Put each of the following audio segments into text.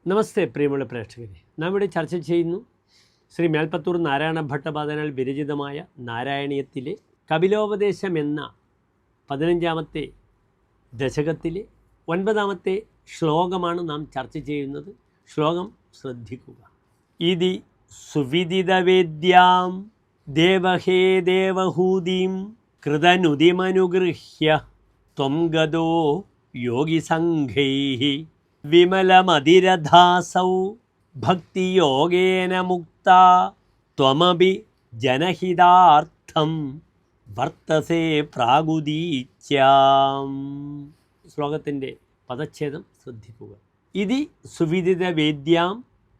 നമസ്തേ പ്രിയമുള്ള പ്രേക്ഷകരെ, നാം ഇവിടെ ചർച്ച ചെയ്യുന്നു ശ്രീ മേൽപ്പത്തൂർ നാരായണ ഭട്ടപാദനാൽ വിരചിതമായ നാരായണീയത്തിലെ കപിലോപദേശം എന്ന 15ാമത്തെ ദശകത്തിലെ 9ാമത്തെ ശ്ലോകമാണ് നാം ചർച്ച ചെയ്യുന്നത്. ശ്ലോകം ശ്രദ്ധിക്കുക. ഇതി സുവിദിതവേദ്യാം ദേവഹേ ദേവഹൂതിം കൃതനുതിമനുഗൃഹ്യ ത്വം ഗതോ യോഗിസംഘൈഃ വിമലമതിരധാസൗ ഭക്തിയോഗേന മുക്താ ത്വമപി ജനഹിതാർത്ഥം വർത്തസേ പ്രാഗുദീച്യാം. ശ്ലോകത്തിൻ്റെ പദച്ഛേദം ശ്രദ്ധിക്കുക. ഇതി സുവിദിതവേദ്യാം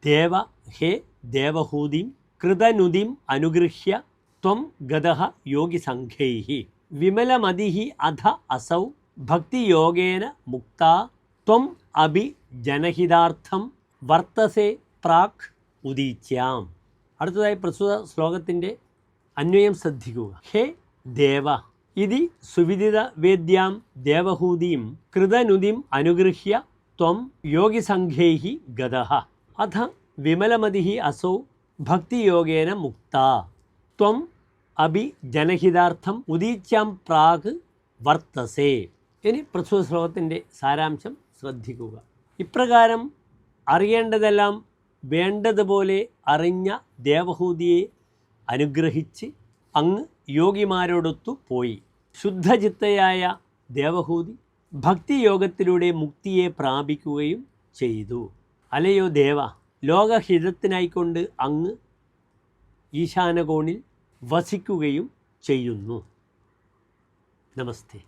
ദേവ ഹേ ദേവഹൂതിം കൃതനുതിം അനുഗൃഹ്യ ത്വം ഗതഃ യോഗിസംഘൈഃ വിമലമതിഃ അധ അസൗ ഭക്തിയോഗേന മുക്താ ത്വം അഭി ജനഹിതാർത്ഥം വർത്തസേ പ്രാക് ഉദീച്യാം. അടുത്തതായി പ്രസ്തുത ശ്ലോകത്തിൻ്റെ അന്വയം ശ്രദ്ധിക്കുക. ഹേ ദേവ ഇതി സുവിദിത വേദ്യാം ദേവഹൂതിം കൃതനുതിം അനുഗൃഹ്യ ത്വം യോഗിസംഘൈഃ ഗതഃ അഥ വിമലമതിഃ അസൗ ഭക്തിയോഗേന മുക്താ ത്വം അഭി ജനഹിതാർത്ഥം ഉദീച്യാം പ്രാക് വർത്തസേ. ഇനി പ്രസ്തുത ശ്ലോകത്തിൻ്റെ സാരാംശം ശ്രദ്ധിക്കുക. ഇപ്രകാരം അറിയേണ്ടതെല്ലാം വേണ്ടതുപോലെ അറിഞ്ഞ ദേവഹൂതിയെ അനുഗ്രഹിച്ച് അങ്ങ് യോഗിമാരോടൊത്തു പോയി. ശുദ്ധചിത്തയായ ദേവഹൂതി ഭക്തിയോഗത്തിലൂടെ മുക്തിയെ പ്രാപിക്കുകയും ചെയ്തു. അലയോ ദേവ, ലോകഹിതത്തിനായിക്കൊണ്ട് അങ്ങ് ഈശാനകോണിൽ വസിക്കുകയും ചെയ്യുന്നു. നമസ്തേ.